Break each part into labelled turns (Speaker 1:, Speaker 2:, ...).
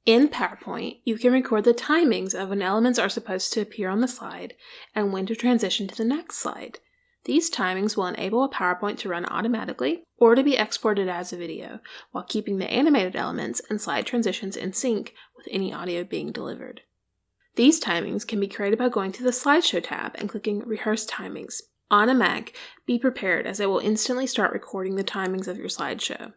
Speaker 1: In PowerPoint, you can record the timings of when elements are supposed to appear on the slide and when to transition to the next slide. These timings will enable a PowerPoint to run automatically or to be exported as a video, while keeping the animated elements and slide transitions in sync with any audio being delivered. These timings can be created by going to the Slideshow tab and clicking Rehearse Timings. On a Mac, be prepared as it will instantly start recording the timings of your slideshow.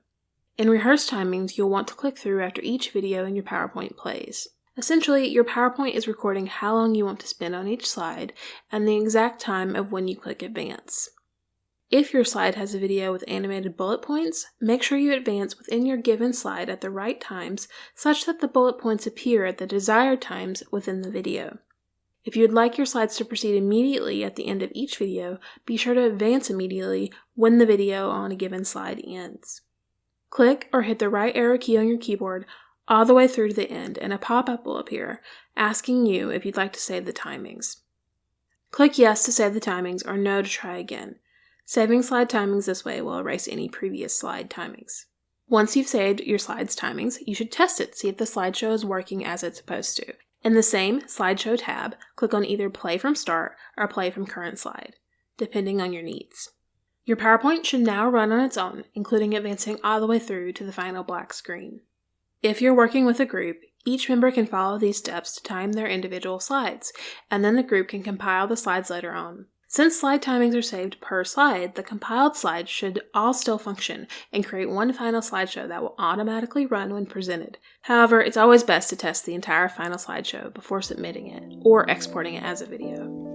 Speaker 1: In Rehearse Timings, you'll want to click through after each video in your PowerPoint plays. Essentially, your PowerPoint is recording how long you want to spend on each slide and the exact time of when you click Advance. If your slide has a video with animated bullet points, make sure you advance within your given slide at the right times such that the bullet points appear at the desired times within the video. If you would like your slides to proceed immediately at the end of each video, be sure to advance immediately when the video on a given slide ends. Click or hit the right arrow key on your keyboard all the way through to the end, and a pop-up will appear asking you if you'd like to save the timings. Click Yes to save the timings or No to try again. Saving slide timings this way will erase any previous slide timings. Once you've saved your slide's timings, you should test it to see if the slideshow is working as it's supposed to. In the same Slideshow tab, click on either Play from Start or Play from Current Slide, depending on your needs. Your PowerPoint should now run on its own, including advancing all the way through to the final black screen. If you're working with a group, each member can follow these steps to time their individual slides, and then the group can compile the slides later on. Since slide timings are saved per slide, the compiled slides should all still function and create one final slideshow that will automatically run when presented. However, it's always best to test the entire final slideshow before submitting it or exporting it as a video.